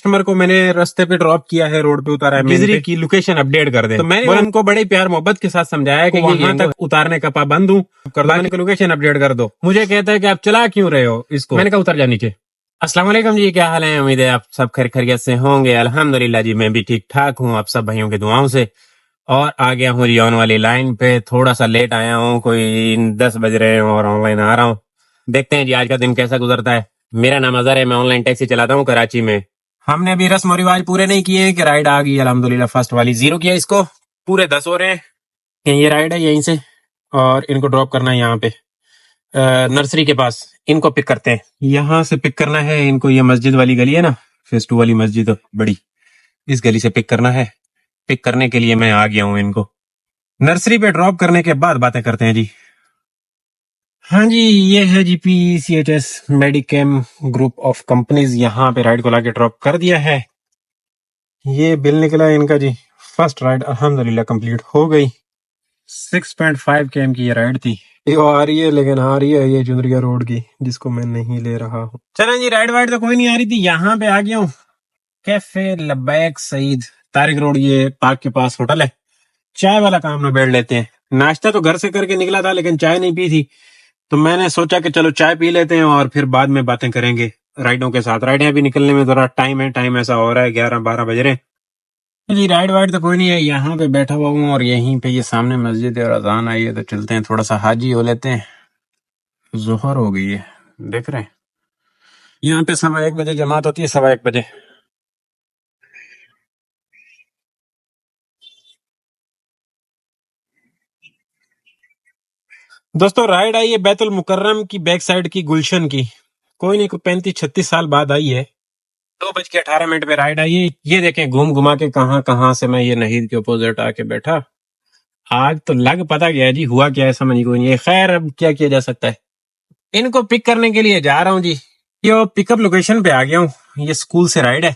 Customer کو میں نے رستے پہ ڈراپ کیا ہے, روڈ پہ اتارا ہے, گزری کی لوکیشن اپڈیٹ کر دے. تو میں نے ان کو بڑے پیار محبت کے ساتھ سمجھایا کہ وہاں تک اتارنے کا پابند ہوں, لوکیشن اپڈیٹ کر دو. مجھے کہتا ہے کہ آپ چلا کیوں رہے ہو اس کو. میں نے کہا اتر جا نیچے. السلام علیکم جی, کیا حال ہے؟ امید ہے آپ سب خیر خیریت سے ہوں گے. الحمدللہ جی میں بھی ٹھیک ٹھاک ہوں, آپ سب بھائیوں کی دعاؤں سے. اور آ گیا ہوں ریون والی لائن پہ, تھوڑا سا لیٹ آیا ہوں, کوئی 10 بج رہے ہیں اور آن لائن آ رہا ہوں. دیکھتے ہیں جی آج کا دن کیسا گزرتا ہے. میرا نام اظہر ہے, میں آن لائن ٹیکسی چلاتا ہوں کراچی میں. ہم نے ابھی رسم و رواج پورے نہیں کیے کہ رائڈ آ گئی الحمدللہ, فرسٹ والی 0 کیا اس کو, پورے 10 ہو رہے ہیں. یہ رائڈ ہے یہیں سے, اور ان کو ڈراپ کرنا ہے یہاں پہ نرسری کے پاس. ان کو پک کرتے ہیں, یہاں سے پک کرنا ہے ان کو. یہ مسجد والی گلی ہے نا, فیس 2 والی مسجد بڑی, اس گلی سے پک کرنا ہے. پک کرنے کے لیے میں آ گیا ہوں. ان کو نرسری پہ ڈراپ کرنے کے بعد باتیں کرتے ہیں جی. ہاں جی, یہ ہے جی PCHS میڈیکیم گروپ آف کمپنیز, یہاں پہ رائڈ کو لا کے ڈراپ کر دیا ہے. یہ بل نکلا ہے ان کا جی. فرسٹ رائڈ الحمدللہ کمپلیٹ ہو گئی. 6.5 km کی یہ رائڈ تھی. یہ آ رہی ہے, لیکن آ رہی ہے یہ چندریا روڈ کی, جس کو میں نہیں لے رہا ہوں. چلیں جی, رائڈ وائڈ تو کوئی نہیں آ رہی تھی. یہاں پہ آ گیا ہوں, کیفے لبیک سعید, طارق روڈ, یہ پارک کے پاس ہوٹل ہے. چائے والا کام نبیڑ لیتے ہیں. ناشتہ تو گھر سے کر کے نکلا تھا, لیکن چائے نہیں پی تھی, تو میں نے سوچا کہ چلو چائے پی لیتے ہیں اور پھر بعد میں باتیں کریں گے رائڈوں کے ساتھ. رائڈیں ابھی نکلنے میں ذرا ٹائم ہے, ٹائم ایسا ہو رہا ہے 11-12 بج رہے ہیں جی. رائڈ وائڈ تو کوئی نہیں ہے, یہاں پہ بیٹھا ہوا ہوں, اور یہیں پہ یہ سامنے مسجد ہے اور اذان آئی ہے, تو چلتے ہیں تھوڑا سا حاجی ہو لیتے ہیں. ظہر ہو گئی ہے, دیکھ رہے ہیں یہاں پہ 1:15 بجے جماعت ہوتی ہے, 1:15 بجے. دوستو رائڈ آئی ہے بیت المکرم کی بیک سائڈ کی, گلشن کی. کوئی نہیں, کوئی 35-36 سال بعد آئی ہے. 2:18 پہ رائڈ آئی ہے. یہ دیکھیں گھوم گھما کے کہاں سے میں یہ نہید کے اپوزٹ آ کے بیٹھا. آج تو لگ پتا گیا جی ہوا کیا ہے, سمجھ کوئی نہیں. خیر اب کیا کیا جا سکتا ہے. ان کو پک کرنے کے لیے جا رہا ہوں جی. یہ پک اپ لوکیشن پہ آ گیا ہوں. یہ اسکول سے رائڈ ہے,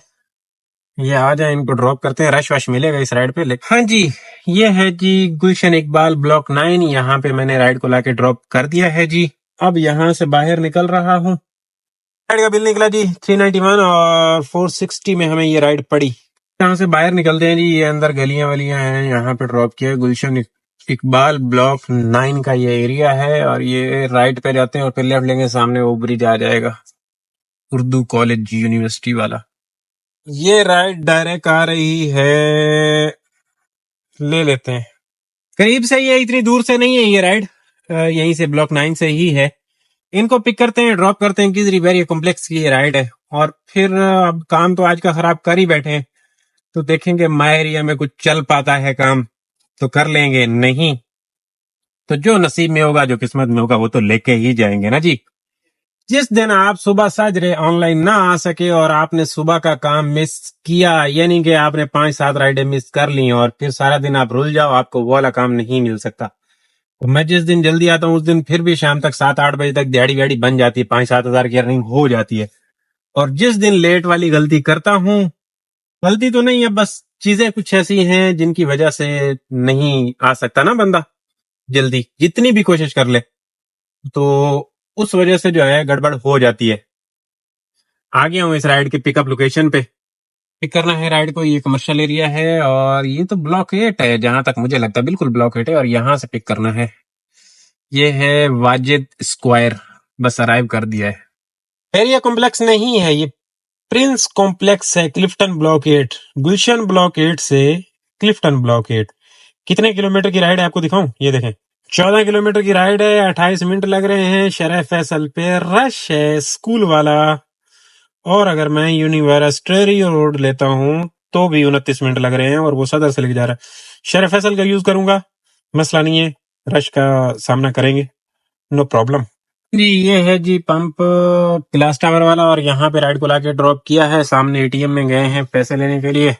یہ آ جائیں, ان کو ڈراپ کرتے ہیں. رش وش ملے گا اس رائڈ پہ. ہاں جی, یہ ہے جی گلشن اقبال بلاک 9. یہاں پہ میں نے رائڈ کو لا کے ڈراپ کر دیا ہے جی. اب یہاں سے باہر نکل رہا ہوں. رائڈ کا بل نکلا جی 391, اور 460 میں ہمیں یہ رائڈ پڑی. یہاں سے باہر نکلتے ہیں جی. یہ اندر گلیاں ولیاں ہیں, یہاں پہ ڈراپ کیا ہے. گلشن اقبال بلاک 9 کا یہ ایریا ہے, اور یہ رائٹ پہ جاتے ہیں اور پھر لیفٹ لیں گے, سامنے وہ برج آ جائے گا, اردو کالج یونیورسٹی والا. یہ رائڈ ڈائریکٹ آ رہی ہے, لے لیتے ہیں. قریب سے ہی ہے, اتنی دور سے نہیں ہے یہ رائڈ, یہیں سے بلاک 9 سے ہی ہے. ان کو پک کرتے ہیں, ڈراپ کرتے ہیں. کس ریویری کمپلیکس کی یہ رائڈ ہے. اور پھر اب کام تو آج کا خراب کر ہی بیٹھے ہیں, تو دیکھیں گے ماہ ایریا میں کچھ چل پاتا ہے کام تو کر لیں گے, نہیں تو جو نصیب میں ہوگا, جو قسمت میں ہوگا, وہ تو لے کے ہی جائیں گے نا جی. جس دن آپ صبح سجرے آن لائن نہ آ سکے اور آپ نے صبح کا کام مس کیا, یعنی کہ آپ نے 5-7 رائڈیں مس کر لی اور پھر سارا دن آپ رول جاؤ, آپ کو وہ والا کام نہیں مل سکتا. تو میں جس دن جلدی آتا ہوں اس دن پھر بھی شام تک 7-8 بجے تک دیہڑی ویڑی بن جاتی ہے, 5-7 ہزار کی ارننگ ہو جاتی ہے. اور جس دن لیٹ والی غلطی کرتا ہوں, غلطی تو نہیں ہے, بس چیزیں کچھ ایسی ہیں جن کی وجہ سے نہیں آ سکتا نا بندہ جلدی, جتنی بھی کوشش کر لے, تو اس وجہ سے جو ہے گڑبڑ ہو جاتی ہے. آ گیا ہوں اس رائڈ کے پک اپ لوکیشن پہ. پک کرنا ہے رائڈ کو. یہ کمرشل ایریا ہے, اور یہ تو بلاک 8 ہے جہاں تک مجھے لگتا ہے, بالکل بلاک 8 ہے, اور یہاں سے پک کرنا ہے. یہ ہے واجد اسکوائر, بس ارائیو کر دیا ہے. ایریا کمپلیکس نہیں ہے, یہ پرنس کمپلیکس ہے, کلفٹن بلاک 8. گلشن بلاک 8 سے کلفٹن بلاک 8. کتنے کلومیٹر کی رائڈ ہے آپ کو دکھاؤں, یہ دیکھیں 14 کلومیٹر کی رائڈ ہے. 28 منٹ لگ رہے ہیں. شرح فیصل پہ رش ہے اسکول والا, اور اگر میں یونیورسٹی روڈ لیتا ہوں تو بھی 29 منٹ لگ رہے ہیں, اور وہ صدر سے لے کے جا رہا ہے. شرح فیصل کا یوز کروں گا, مسئلہ نہیں ہے, رش کا سامنا کریں گے, نو پرابلم جی. یہ ہے جی پمپ کلاس ٹاور والا, اور یہاں پہ رائڈ کو لا کے ڈراپ کیا ہے. سامنے ATM میں گئے ہیں پیسے لینے کے لیے.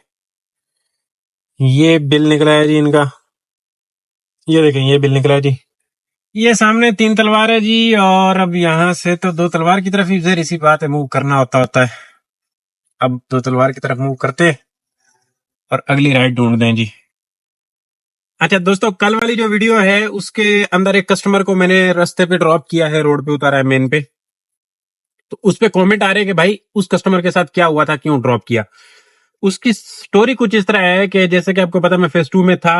یہ بل نکلا ہے جی ان کا, یہ دیکھیں یہ بل نکلا ہے جی. یہ سامنے 3 تلوار ہے جی, اور اب یہاں سے تو 2 تلوار کی طرف ہی ظاہر سی بات ہے موو کرنا ہوتا ہے. اب 2 تلوار کی طرف موو کرتے اور اگلی رائڈ ڈھونڈ دیں جی. اچھا دوستو, کل والی جو ویڈیو ہے اس کے اندر ایک کسٹمر کو میں نے رستے پہ ڈراپ کیا ہے, روڈ پہ اتارا ہے مین پہ. تو اس پہ کامنٹ آ رہے کہ بھائی اس کسٹمر کے ساتھ کیا ہوا تھا, کیوں ڈراپ کیا. اس کی سٹوری کچھ اس طرح ہے کہ جیسے کہ آپ کو پتا میں فیز 2 میں تھا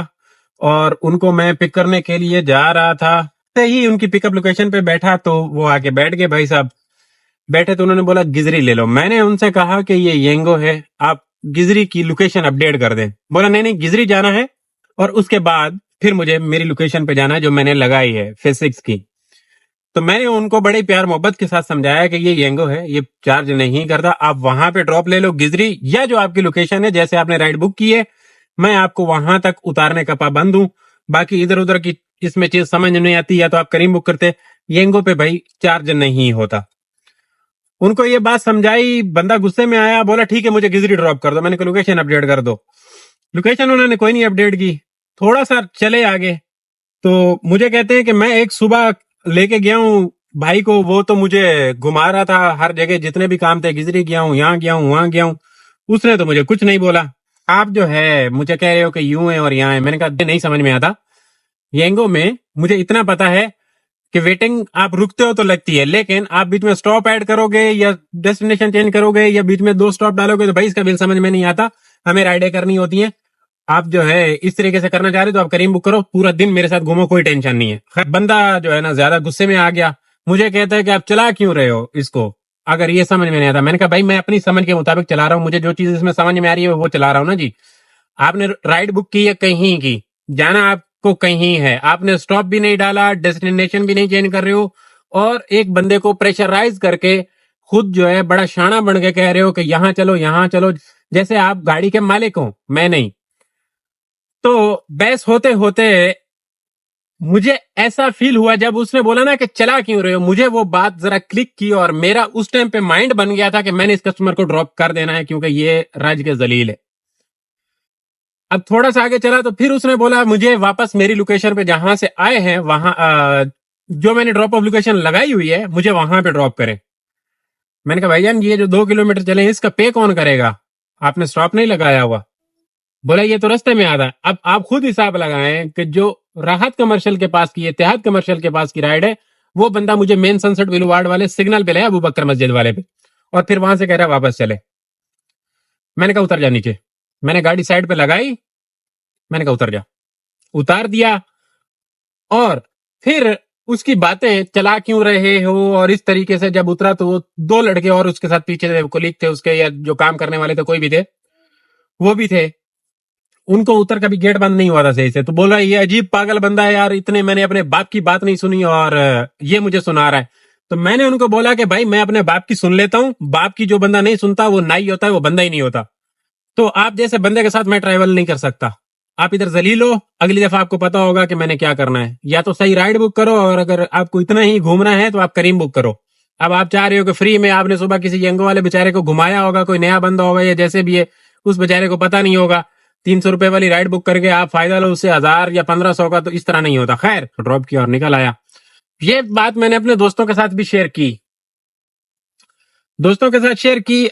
اور ان کو میں پک کرنے کے لیے جا رہا تھا, ہی ان کی پک اپ لوکیشن پہ بیٹھا تو وہ آ کے بیٹھ گئے. بھائی صاحب بیٹھے تو انہوں نے بولا گزری لے لو. میں نے ان سے کہا کہ یہ ینگو ہے, آپ گزری کی لوکیشن اپڈیٹ کر دیں. بولا نہیں گزری جانا ہے اور اس کے بعد پھر مجھے میری لوکیشن پہ جانا ہے جو میں نے لگائی ہے فیز 6 کی. تو میں نے ان کو بڑے پیار محبت کے ساتھ سمجھایا کہ یہ ینگو ہے, یہ چارج نہیں کرتا, آپ وہاں پہ ڈراپ لے لو گزری, یا جو آپ کی لوکیشن ہے جیسے آپ نے رائڈ بک کی ہے میں آپ کو وہاں تک اتارنے کا پابند ہوں. باقی ادھر ادھر کی اس میں چیز سمجھ نہیں آتی, یا تو آپ کریم بک کرتے, ینگو پہ بھائی چارج نہیں ہوتا. ان کو یہ بات سمجھائی, بندہ غصے میں آیا, بولا ٹھیک ہے مجھے گزری ڈراپ کر دو. میں نے کہا لوکیشن اپڈیٹ کر دو. لوکیشن انہوں نے کوئی نہیں اپڈیٹ کی. تھوڑا سا چلے آگے تو مجھے کہتے ہیں کہ میں ایک صبح لے کے گیا ہوں بھائی کو, وہ تو مجھے گھما رہا تھا ہر جگہ, جتنے بھی کام تھے گزری گیا ہوں, یہاں گیا ہوں, وہاں گیا ہوں, اس نے تو مجھے کچھ نہیں بولا. آپ جو ہے مجھے کہہ رہے ہو کہ یوں ہے اور یہاں ہے. میں نے کہا نہیں سمجھ میں آتا. ینگو میں مجھے اتنا پتا ہے کہ ویٹنگ آپ رکتے ہو تو لگتی ہے, لیکن آپ بیچ میں سٹاپ ایڈ کرو گے یا ڈیسٹینیشن چینج کرو گے یا بیچ میں 2 سٹاپ ڈالو گے تو بھائی اس کا بل سمجھ میں نہیں آتا. ہمیں رائڈیں کرنی ہوتی ہیں, آپ جو ہے اس طریقے سے کرنا چاہ رہے تو آپ کریم بک کرو, پورا دن میرے ساتھ گھومو, کوئی ٹینشن نہیں ہے. بندہ جو ہے نا زیادہ غصے میں آ گیا, مجھے کہتا ہے کہ آپ چلا کیوں رہے ہو اس کو اگر یہ سمجھ میں نہیں آتا. میں نے کہا بھائی میں اپنی سمجھ کے مطابق چلا رہا ہوں, مجھے جو چیز اس میں سمجھ میں آ رہی ہے وہ چلا رہا ہوں نا جی. آپ نے رائڈ بک کی ہے کہیں کی, جانا آپ کو کہیں ہے, آپ نے سٹاپ بھی نہیں ڈالا, ڈیسٹینیشن بھی نہیں چینج کر رہے ہو, اور ایک بندے کو پریشرائز کر کے خود جو ہے بڑا شانہ بن کے کہہ رہے ہو کہ یہاں چلو یہاں چلو, جیسے آپ گاڑی کے مالک ہو میں نہیں. تو بحث ہوتے ہوتے مجھے ایسا فیل ہوا جب اس نے بولا نا کہ چلا کیوں رہے ہو, مجھے وہ بات ذرا کلک کی اور میرا اس ٹائم پہ مائنڈ بن گیا تھا کہ میں نے اس کسٹمر کو ڈراپ کر دینا ہے کیونکہ یہ رج کے ذلیل ہے. اب تھوڑا سا آگے چلا تو پھر اس نے بولا مجھے واپس میری لوکیشن پہ جہاں سے آئے ہیں وہاں جو میں نے ڈراپ آف لوکیشن لگائی ہوئی ہے مجھے وہاں پہ ڈراپ کرے. میں نے کہا بھائی جان یہ جو 2 کلومیٹر چلے اس کا پے کون کرے گا, آپ نے سٹاپ نہیں لگایا ہوا. بولا یہ تو رستے میں آتا ہے. اب آپ خود حساب لگائیں کہ جو راحت کمرشل کے پاس کی, اتحاد کمرشل کے پاس کی رائڈ ہے, وہ بندہ مجھے مین سنسٹ ویلو وارڈ والے سگنل پہ لے ابو بکر مسجد والے پہ, اور پھر وہاں سے کہہ رہا واپس چلے. میں نے کہا اتر جا نیچے. میں نے گاڑی سائڈ پہ لگائی, میں نے کہا اتر جا, اتار دیا, اور پھر اس کی باتیں چلا کیوں رہے ہو, اور اس طریقے سے جب اترا تو وہ 2 لڑکے اور اس کے ساتھ پیچھے کولیگ تھے اس کے, یا جو کام کرنے والے تھے کوئی بھی تھے وہ بھی تھے, ان کو اتر کبھی گیٹ بند نہیں ہوا تھا صحیح سے. تو بول رہا ہے یہ عجیب پاگل بندہ ہے یار, اتنے میں نے اپنے باپ کی بات نہیں سنی اور یہ مجھے سنا رہا ہے. تو میں نے ان کو بولا کہ بھائی میں اپنے باپ کی سن لیتا ہوں, باپ کی جو بندہ نہیں سنتا وہ نائی ہوتا ہے, وہ بندہ ہی نہیں ہوتا. تو آپ جیسے بندے کے ساتھ میں ٹریول نہیں کر سکتا. آپ ادھر ذلیل ہو, اگلی دفعہ آپ کو پتا ہوگا کہ میں نے کیا کرنا ہے, یا تو صحیح رائڈ بک کرو, اور اگر آپ کو اتنا ہی گھومنا ہے تو آپ کریم بک کرو. اب آپ چاہ رہے ہو کہ فری میں آپ نے صبح کسی ینگو والے بےچارے کو گھمایا ہوگا, کوئی نیا بندہ ہوگا یا جیسے بھی ہے, اس بےچارے کو پتا نہیں ہوگا, 300 روپے والی رائڈ بک کر کے آپ فائدہ لو اس سے 1000 یا 1500 کا, تو اس طرح نہیں ہوتا. خیر ڈراپ کیا اور نکل آیا. یہ بات میں نے اپنے دوستوں کے ساتھ بھی شیئر کی,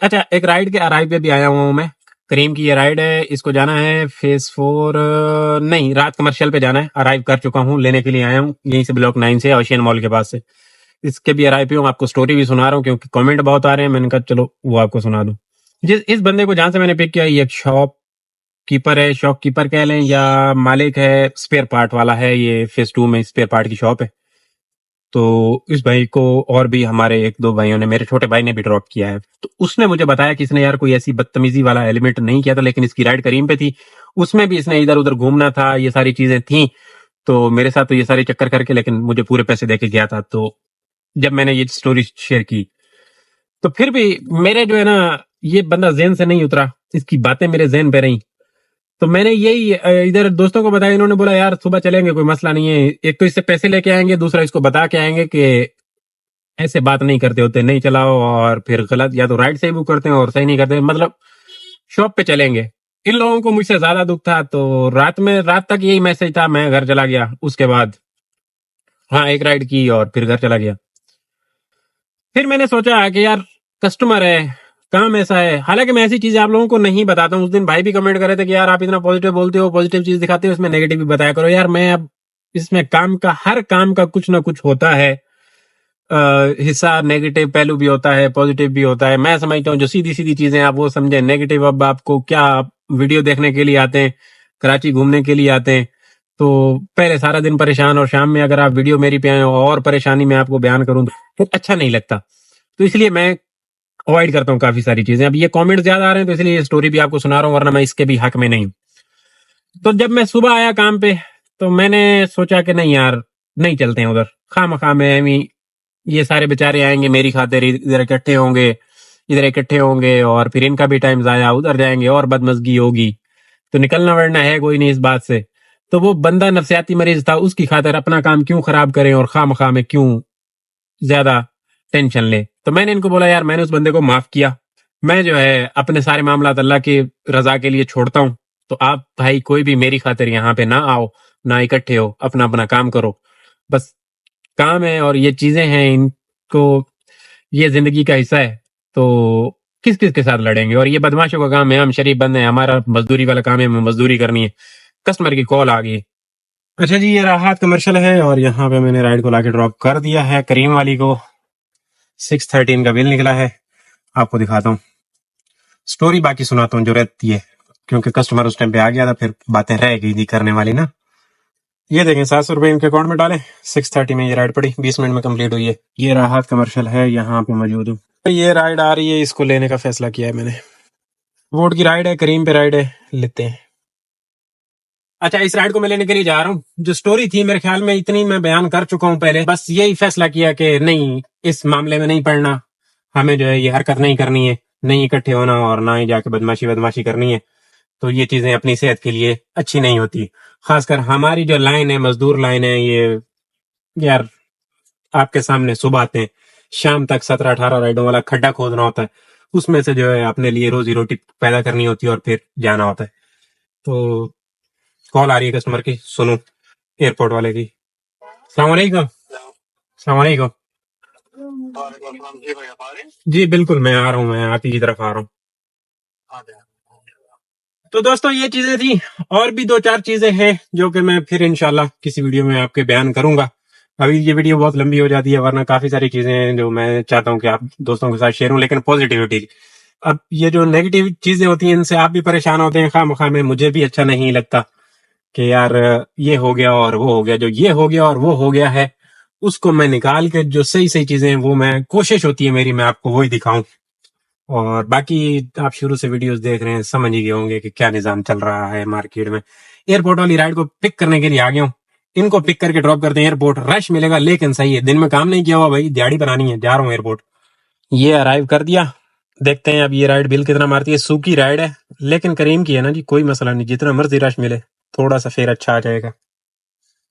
اچھا ایک رائڈ کے ارائیو پہ بھی آیا ہوا ہوں میں. کریم کی یہ رائڈ ہے, اس کو جانا ہے فیز 4 نہیں رات کمرشل پہ جانا ہے. ارائیو کر چکا ہوں, لینے کے لیے آیا ہوں یہیں سے بلاک 9 سے, اوشین مال کے پاس سے. اس کے بھی ارائیو پہ ہوں, آپ کو سٹوری بھی سنا رہا ہوں کیونکہ کامنٹ بہت آ رہے ہیں. میں نے کہا چلو وہ آپ کو سنا دوں. اس بندے کو جہاں سے میں نے پک کیا, یہ ایک شاپ کیپر ہے, شاپ کیپر کہہ لیں یا مالک ہے, اسپیئر پارٹ والا ہے. یہ فیز 2 میں اسپیئر پارٹ کی شاپ ہے. تو اس بھائی کو اور بھی ہمارے 1-2 بھائیوں نے, میرے چھوٹے بھائی نے بھی ڈراپ کیا ہے. تو اس نے مجھے بتایا کہ اس نے یار کوئی ایسی بدتمیزی والا ایلیمنٹ نہیں کیا تھا, لیکن اس کی رائڈ کریم پہ تھی, اس میں بھی اس نے ادھر ادھر گھومنا تھا, یہ ساری چیزیں تھیں. تو میرے ساتھ تو یہ سارے چکر کر کے, لیکن مجھے پورے پیسے دے کے گیا تھا. تو جب میں نے یہ سٹوری شیئر کی تو پھر بھی میرے جو ہے نا یہ بندہ ذہن سے نہیں اترا, اس کی باتیں میرے ذہن پہ رہیں. تو میں نے یہی ادھر دوستوں کو بتایا, انہوں نے بولا یار صبح چلیں گے, کوئی مسئلہ نہیں ہے. ایک تو اس سے پیسے لے کے آئیں گے, دوسرا اس کو بتا کے آئیں گے کہ ایسے بات نہیں کرتے ہوتے, نہیں چلاؤ, اور پھر غلط یا تو رائڈ صحیح بک کرتے ہیں اور صحیح نہیں کرتے, مطلب شاپ پہ چلیں گے. ان لوگوں کو مجھ سے زیادہ دکھ تھا. تو رات تک یہی میسج تھا, میں گھر چلا گیا. اس کے بعد ہاں ایک رائڈ کی اور پھر گھر چلا گیا. پھر میں نے سوچا کہ یار کسٹمر ہے, کام ایسا ہے. حالانکہ میں ایسی چیزیں آپ لوگوں کو نہیں بتاتا ہوں. اس دن بھائی بھی کمنٹ کر رہے تھے کہ یار آپ اتنا پازیٹیو بولتے ہو, پازیٹیو چیز دکھاتے ہو, اس میں نیگیٹو بھی بتایا کرو. یار میں اب اس میں کام کا ہر کام کا کچھ نہ کچھ ہوتا ہے. حصہ نیگیٹو پہلو بھی ہوتا ہے، پازیٹیو بھی ہوتا ہے. میں سمجھتا ہوں جو سیدھی سیدھی چیزیں آپ وہ سمجھیں. نیگیٹو اب آپ کو کیا، ویڈیو دیکھنے کے لیے آتے ہیں، کراچی گھومنے کے لیے آتے ہیں، تو پہلے سارا دن پریشان، اور شام میں اگر آپ ویڈیو میری پہ آئے اور پریشانی میں آپ کو بیان کروں تو پھر اچھا نہیں لگتا. تو اس لیے میں اوائڈ کرتا ہوں کافی ساری چیزیں. اب یہ کامنٹ زیادہ آ رہے ہیں تو اس لیے یہ سٹوری بھی آپ کو سنا رہا ہوں، ورنہ میں اس کے بھی حق میں نہیں ہوں. تو جب میں صبح آیا کام پہ تو میں نے سوچا کہ نہیں یار، نہیں چلتے ہیں ادھر. خواہ مخواہ میں یہ سارے بیچارے آئیں گے میری خاطر، ادھر اکٹھے ہوں گے اور پھر ان کا بھی ٹائم ضائع، ادھر جائیں گے اور بدمزگی ہوگی. تو نکلنا ورنہ ہے کوئی نہیں اس بات سے. تو وہ بندہ نفسیاتی مریض تھا، اس کی خاطر اپنا کام کیوں خراب کریں اور خواہ مخواہ میں کیوں زیادہ ٹینشن لیں. تو میں نے ان کو بولا یار میں نے اس بندے کو معاف کیا، میں جو ہے اپنے سارے معاملات اللہ کی رضا کے لیے چھوڑتا ہوں. تو آپ بھائی کوئی بھی میری خاطر یہاں پہ نہ آؤ، نہ اکٹھے ہو، اپنا اپنا کام کرو. بس کام ہے اور یہ چیزیں ہیں، ان کو یہ زندگی کا حصہ ہے. تو کس کس کے ساتھ لڑیں گے؟ اور یہ بدماشوں کا کام ہے. ہم شریف بندے ہیں، ہمارا مزدوری والا کام ہے، ہمیں مزدوری کرنی ہے. کسٹمر کی کال آ گئی. اچھا جی، یہ راحت کمرشل ہے اور یہاں پہ میں نے رائڈ کو لا کے ڈراپ کر دیا ہے. کریم والی کو 613 کا بل نکلا ہے، آپ کو دکھاتا ہوں. سٹوری باقی سناتا ہوں جو رہتی ہے، کیونکہ کسٹمر اس ٹائم پہ آ گیا تھا، پھر باتیں رہ گئی تھی کرنے والی نا. یہ دیکھیں 700 روپے ان کے اکاؤنٹ میں ڈالیں. 630 میں یہ رائڈ پڑی، 20 منٹ میں کمپلیٹ ہوئی ہے. یہ راحت کمرشل ہے، یہاں پہ موجود ہوں. یہ رائڈ آ رہی ہے، اس کو لینے کا فیصلہ کیا ہے میں نے. ووٹ کی رائڈ ہے، کریم پہ رائڈ ہے، لیتے ہیں. اچھا، اس رائڈ کو میں لینے کے لیے جا رہا ہوں. جو سٹوری تھی میرے خیال میں اتنی میں بیان کر چکا ہوں پہلے. بس یہی فیصلہ کیا کہ نہیں، اس معاملے میں نہیں پڑنا، ہمیں جو ہے یہ حرکت نہیں کرنی ہے، نہیں اکٹھے ہونا اور نہ ہی جا کے بدماشی کرنی ہے. تو یہ چیزیں اپنی صحت کے لیے اچھی نہیں ہوتی. خاص کر ہماری جو لائن ہے، مزدور لائن ہے، یہ یار آپ کے سامنے صبح آتے ہیں، شام تک 17-18 رائڈوں والا کھڈا کھودنا ہوتا ہے. اس میں سے جو ہے اپنے لیے روزی روٹی پیدا کرنی ہوتی ہے اور پھر جانا ہوتا ہے. تو کال آ رہی ہے کسٹمر کی، سنو، ایئرپورٹ والے کی. السلام علیکم. السلام علیکم. جی بالکل، میں آ رہا ہوں، میں آپ ہی کی طرف آ رہا ہوں. تو دوستو یہ چیزیں تھیں، اور بھی 2-4 چیزیں ہیں جو کہ میں پھر انشاءاللہ کسی ویڈیو میں آپ کے بیان کروں گا. ابھی یہ ویڈیو بہت لمبی ہو جاتی ہے، ورنہ کافی ساری چیزیں ہیں جو میں چاہتا ہوں کہ آپ دوستوں کے ساتھ شیئر ہوں، لیکن پازیٹیوٹی. اب یہ جو نیگیٹو چیزیں ہوتی ہیں ان سے آپ بھی پریشان ہوتے ہیں خواہ مخواہ میں. مجھے بھی اچھا نہیں لگتا کہ یار یہ ہو گیا اور وہ ہو گیا. جو یہ ہو گیا اور وہ ہو گیا ہے اس کو میں نکال کے جو صحیح چیزیں ہیں وہ میں کوشش ہوتی ہے میری، میں آپ کو وہی دکھاؤں. اور باقی آپ شروع سے ویڈیوز دیکھ رہے ہیں، سمجھ ہی گئے ہوں گے کہ کیا نظام چل رہا ہے مارکیٹ میں. ایئرپورٹ والی رائڈ کو پک کرنے کے لیے آ گیا ہوں. ان کو پک کر کے ڈراپ کرتے ہیں ایئرپورٹ. رش ملے گا لیکن صحیح ہے، دن میں کام نہیں کیا ہوا بھائی، دیہڑی بنانی ہے. جا رہا ہوں ایئرپورٹ. یہ ارائیو کر دیا. دیکھتے ہیں اب یہ رائڈ بل کتنا مارتی ہے. سوکی رائڈ ہے لیکن کریم کی ہے نا جی، کوئی مسئلہ نہیں، جتنا مرضی رش ملے تھوڑا سا پھر اچھا آ جائے گا.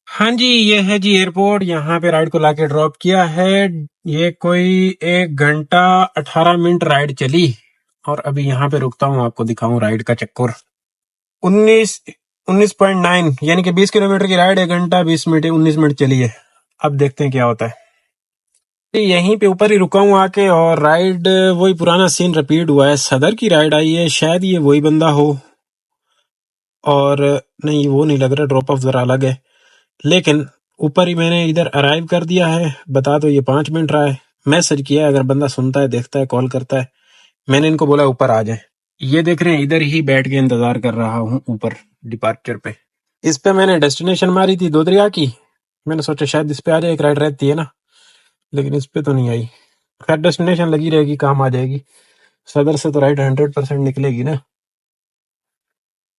ہاں جی، یہ ہے جی ایئرپورٹ. یہاں پہ رائڈ کو لا کے ڈراپ کیا ہے. یہ کوئی 1 گھنٹہ 18 منٹ رائڈ چلی اور ابھی یہاں پہ رکتا ہوں، آپ کو دکھاؤں رائڈ کا چکر. 19.9 یعنی کہ 20 کلومیٹر کی رائڈ 1 گھنٹہ 20 منٹ 19 منٹ چلی ہے. اب دیکھتے ہیں کیا ہوتا ہے. یہیں پہ اوپر ہی رکا ہوں آ کے، اور رائڈ وہی پرانا سین رپیٹ ہوا ہے. صدر کی رائڈ آئی ہے، شاید یہ وہی بندہ ہو، اور نہیں وہ نہیں لگ رہا، ڈراپ آف ذرا الگ ہے. لیکن اوپر ہی میں نے ادھر ارائیو کر دیا ہے. بتا دو یہ 5 منٹ رہا ہے. میسج کیا ہے، اگر بندہ سنتا ہے، دیکھتا ہے، کال کرتا ہے. میں نے ان کو بولا اوپر آ جائیں. یہ دیکھ رہے ہیں ادھر ہی بیٹھ کے انتظار کر رہا ہوں اوپر ڈپارچر پہ. اس پہ میں نے ڈیسٹینیشن ماری تھی 2 دریا کی. میں نے سوچا شاید اس پہ آ جائے، ایک رائڈ رہتی ہے نا، لیکن اس پہ تو نہیں آئی. خیر ڈیسٹینیشن لگی رہے گی، کام آ جائے گی. صدر سے تو رائڈ 100% نکلے گی نا.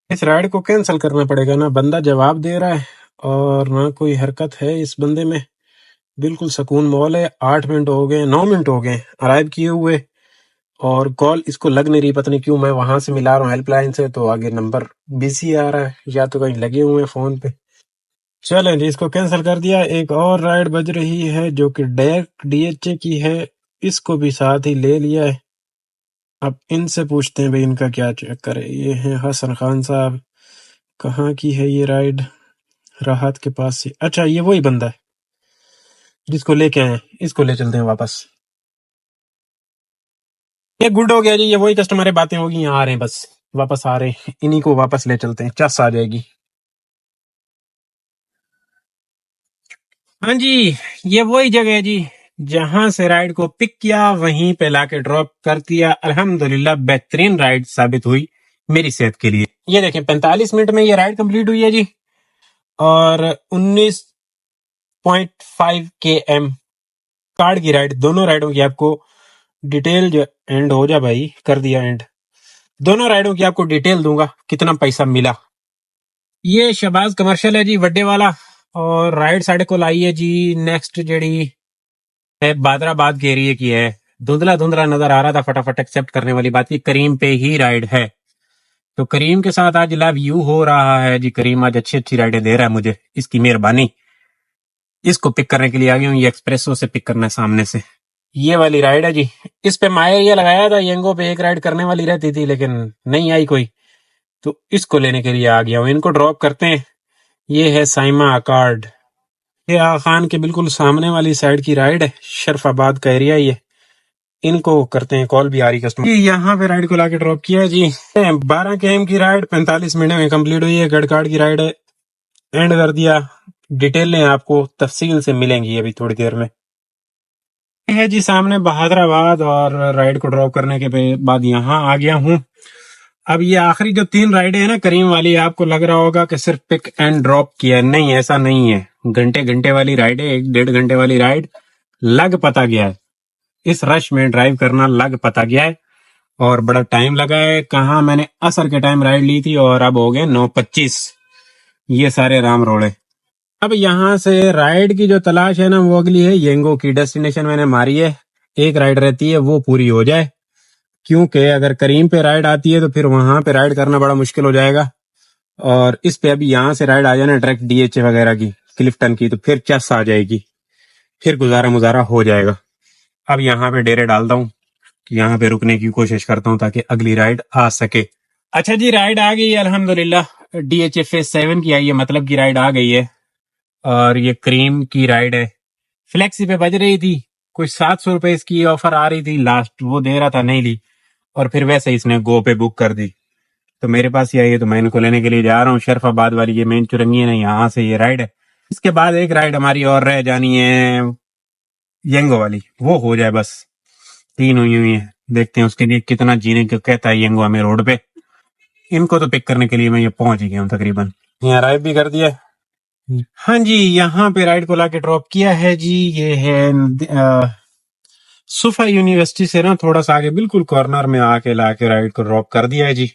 اس رائڈ کو کینسل کرنا پڑے گا نا. بندہ جواب دے رہا ہے اور نہ کوئی حرکت ہے اس بندے میں. بالکل سکون مول ہے. 8 منٹ ہو گئے، 9 منٹ ہو گئے ارائیو کیے ہوئے، اور کال اس کو لگ نہیں رہی. پتہ نہیں کیوں. میں وہاں سے ملا رہا ہوں ہیلپ لائن سے، تو آگے نمبر بزی آ رہا ہے، یا تو کہیں لگے ہوئے ہیں فون پہ. چلیں جی، اس کو کینسل کر دیا. ایک اور رائڈ بج رہی ہے جو کہ ڈائریکٹ ڈی ایچ اے کی ہے، اس کو بھی ساتھ ہی لے لیا ہے. اب ان سے پوچھتے ہیں بھئی ان کا کیا چکر ہے. یہ ہیں حسن خان صاحب. کہاں کی ہے یہ رائڈ؟ راحت کے پاس سے. اچھا یہ وہی بندہ ہے جس کو لے کے آئے ہیں. اس کو لے چلتے ہیں واپس. یہ گڈ ہو گیا جی، یہ وہی کسٹمر ہے، باتیں ہوگی. یہاں آ رہے ہیں، بس واپس آ رہے ہیں. انہی کو واپس لے چلتے ہیں، چس آ جائے گی. ہاں جی، یہ وہی جگہ ہے جی جہاں سے رائڈ کو پک کیا وہیں پہ لا کے ڈراپ کر دیا. الحمدللہ بہترین رائڈ ثابت ہوئی میری صحت کے لیے. یہ دیکھیں 45 منٹ میں یہ رائڈ کمپلیٹ ہوئی ہے جی, اور 19.5 km کارڈ کی رائڈ. دونوں رائڈوں کی آپ کو ڈیٹیل جو اینڈ ہو جا بھائی, کر دیا اینڈ. دونوں رائڈوں کی آپ کو ڈیٹیل دوں گا کتنا پیسہ ملا. یہ شہباز کمرشل ہے جی وڈے والا, اور رائڈ ساڈے کو لائی ہے جی نیکسٹ جڑی ہے بادر آباد کے ایریے کی ہے. دھندلا دھندلا نظر آ رہا تھا, فٹافٹ ایکسپٹ کرنے والی بات. یہ کریم پہ ہی رائڈ ہے, تو کریم کے ساتھ آج لو یو ہو رہا ہے جی. کریم آج اچھی رائڈیں دے رہا ہے مجھے, اس کی مہربانی. اس کو پک کرنے کے لیے آ گیا ہوں, یہ ایکسپریسو سے پک کرنا ہے سامنے سے. یہ والی رائڈ ہے جی. اس پہ مائر یہ لگایا تھا ینگو پہ ایک رائڈ کرنے والی رہتی تھی, لیکن نہیں آئی کوئی, تو اس کو لینے کے لیے آ گیا ہوں. ان کو ڈراپ کرتے ہیں. یہ ہے سائما اکارڈ, یہ آغا خان کے بالکل سامنے والی سائڈ کی رائڈ ہے, شرف آباد کا ایریا. یہ ان کو کرتے ہیں کال, بھی آ رہی کسٹمر. یہاں پہ رائڈ کو لا کے ڈراپ کیا جی. 12 km کی رائڈ 45 منٹ میں کمپلیٹ ہوئی ہے. گڑ کارڈ کی رائڈ ہے, اینڈ کر دیا. ڈیٹیلیں آپ کو تفصیل سے ملیں گی ابھی تھوڑی دیر میں. یہ ہے جی سامنے بہادر آباد, اور رائڈ کو ڈراپ کرنے کے بعد یہاا آ گیا ہوں. اب یہ آخری جو 3 رائڈیں ہیں نا کریم والی, آپ کو لگ رہا ہوگا کہ صرف پک اینڈ ڈراپ کیا ہے. نہیں, ایسا نہیں ہے. گھنٹے والی رائڈ ہے, 1.5 گھنٹے والی رائڈ. لگ پتا گیا ہے, اس رش میں ڈرائیو کرنا لگ پتا گیا ہے, اور بڑا ٹائم لگا ہے. کہاں میں نے عصر کے ٹائم رائڈ لی تھی, اور اب ہو گئے 9:25. یہ سارے رام روڑے. اب یہاں سے رائڈ کی جو تلاش ہے نا, وہ اگلی ہے ینگو کی. ڈیسٹینیشن میں نے ماری ہے, ایک رائڈ رہتی ہے وہ پوری ہو جائے, کیونکہ اگر کریم پہ رائڈ آتی ہے تو پھر وہاں پہ رائڈ کرنا بڑا مشکل ہو جائے گا. اور اس پہ ابھی یہاں سے رائڈ آ جائے نا ڈائریکٹ ڈی ایچ اے وغیرہ کی, کلفٹن کی, تو پھر چس آ جائے گی, پھر گزارا مزارا ہو جائے گا. اب یہاں پہ ڈیرے ڈالتا ہوں, یہاں پہ رکنے کی کوشش کرتا ہوں تاکہ اگلی رائڈ آ سکے. اچھا جی, رائڈ آ گئی ہے الحمدللہ. ڈی ایچ اے فیز 7 کی آئی ہے, مطلب کی رائڈ آ گئی ہے. اور یہ کریم کی رائڈ ہے. فلیکسی پہ بج رہی تھی, کوئی 700 روپے اس کی آفر آ رہی تھی لاسٹ, وہ دے رہا تھا, نہیں لی. اور پھر ویسے اس نے گو پہ بک کر دی, تو میرے پاس ہی آئی ہے, تو میں ان کو لینے کے لیے جا رہا ہوں. شرف آباد والی یہ مین چرنگی ہے نا, یہاں سے یہ رائڈ ہے. اس کے بعد ایک رائڈ ہماری اور رہ جانی ہے ینگو والی, وہ ہو جائے بس. 3 ہوئی ہیں, دیکھتے ہیں اس کے لیے کتنا جینے کو کہتا ہے ینگو ہمیں روڈ پہ. ان کو تو پک کرنے کے لیے میں یہ پہنچ گیا ہوں تقریباً. یہاں رائڈ بھی کر دیا. ہاں جی, یہاں پہ رائڈ کو لا کے ڈراپ کیا ہے جی. یہ ہے صفا یونیورسٹی سے نا تھوڑا سا آگے, بالکل کارنر میں آ کے لا کے رائڈ کو ڈراپ کر دیا ہے جی.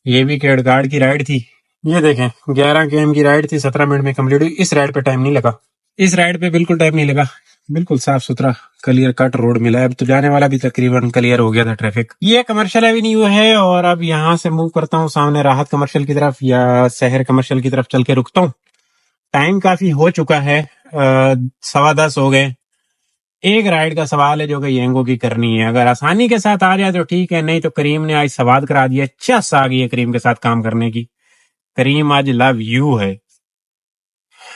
یہ بھی کیڈ گارڈ کی رائڈ تھی. یہ دیکھیں 11 km کی رائڈ تھی, 17 منٹ میں کمپلیٹ ہوئی. اس رائڈ پہ ٹائم نہیں لگا, اس رائڈ پہ بالکل ٹائم نہیں لگا. بالکل صاف ستھرا کلیئر کٹ روڈ ملا ہے. اب تو جانے والا بھی تقریباً کلیئر ہو گیا تھا ٹریفک. یہ کمرشل ایونیو ہے, اور اب یہاں سے موو کرتا ہوں سامنے راحت کمرشل کی طرف, یا شہر کمرشل کی طرف چل کے رکتا ہوں. ٹائم کافی ہو چکا ہے, 10:15 ہو گئے. ایک رائڈ کا سوال ہے جو کہ ینگو کی کرنی ہے. اگر آسانی کے ساتھ آ جائے تو ٹھیک ہے, نہیں تو کریم نے آج سواد کرا دیا. چس آ گئی ہے کریم کے ساتھ کام کرنے کی. کریم آج لو یو ہے.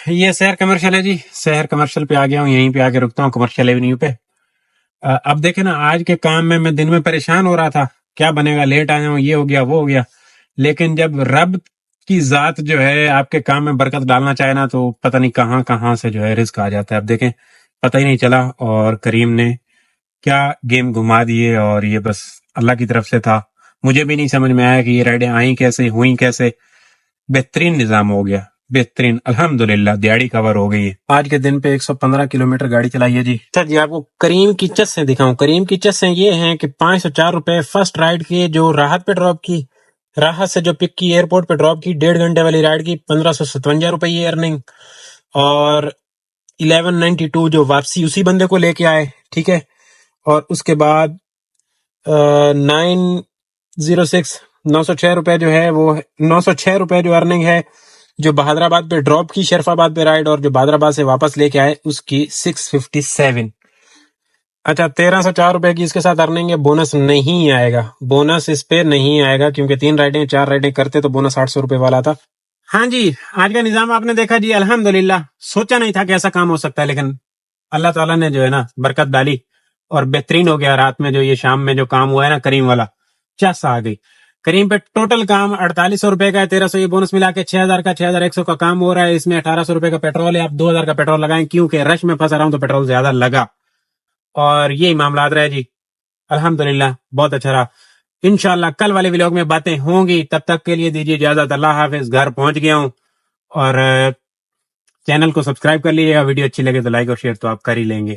یہ شہر کمرشل ہے جی, شہر کمرشل پہ آ گیا ہوں, یہیں پہ آ کے رکتا ہوں کمرشل ایونیو پہ. اب دیکھیں نا, آج کے کام میں دن میں پریشان ہو رہا تھا, کیا بنے گا, لیٹ آیا ہوں, یہ ہو گیا وہ ہو گیا. لیکن جب رب کی ذات جو ہے آپ کے کام میں برکت ڈالنا چاہے نا, تو پتہ نہیں کہاں کہاں سے جو ہے رزق آ جاتا ہے. اب دیکھیں پتہ ہی نہیں چلا, اور کریم نے کیا گیم گھما دیے, اور یہ بس اللہ کی طرف سے تھا. مجھے بھی نہیں سمجھ میں آیا کہ یہ رائڈیں آئیں کیسے, ہوئیں کیسے. بہترین نظام ہو گیا, بہترین, الحمدللہ دیہڑی کور ہو گئی ہے. آج کے دن پہ 115 کلومیٹر گاڑی چلائی ہے جی. اچھا جی, آپ کو کریم کی چسیں دکھاؤں. کریم کی چسیں یہ ہیں کہ 504 روپے فرسٹ رائڈ کے, جو راحت پہ ڈراپ کی, راحت سے جو پک کی ایئرپورٹ پہ ڈراپ کی. 1.5 گھنٹے والی رائڈ کی 1557 روپے یہ ارننگ. اور 1192 جو واپسی اسی بندے کو لے کے آئے, ٹھیک ہے. اور اس کے بعد 906 روپے جو ہے, وہ 906 روپے جو ارننگ ہے, جو بہادر آباد پہ ڈراپ کی شرف آباد پہ رائڈ, اور جو بہادر آباد سے واپس لے کے آئے اس کی 657. اچھا 1304 روپے کی اس کے ساتھ ارننگ ہے. بونس نہیں آئے گا, بونس اس پہ نہیں آئے گا, کیونکہ 3 رائڈیں 4 رائڈیں کرتے تو بونس 800 روپے والا تھا. ہاں جی, آج کا نظام آپ نے دیکھا جی. الحمدللہ, سوچا نہیں تھا کہ ایسا کام ہو سکتا ہے, لیکن اللہ تعالیٰ نے جو ہے نا برکت ڈالی, اور بہترین ہو گیا. رات میں جو یہ شام میں جو کام ہوا ہے نا کریم والا, چس آ گئی. کریم پہ ٹوٹل کام 4800 روپے کا ہے. 1300 یہ بونس ملا کے 6000 کا, 6100 کا کام ہو رہا ہے. اس میں 1800 روپے کا پیٹرول ہے. آپ 2000 کا پیٹرول لگائیں, کیونکہ رش میں پھنسا رہا ہوں تو پیٹرول زیادہ لگا. اور یہی معاملات رہے جی. الحمدللہ بہت اچھا رہا. انشاءاللہ کل والے ولاگ میں باتیں ہوں گی. تب تک کے لیے دیجیے اجازت. اللہ حافظ. گھر پہنچ گیا ہوں. اور چینل کو سبسکرائب کر لیجیے گا. ویڈیو اچھی لگے تو لائک اور شیئر تو آپ کر ہی لیں گے.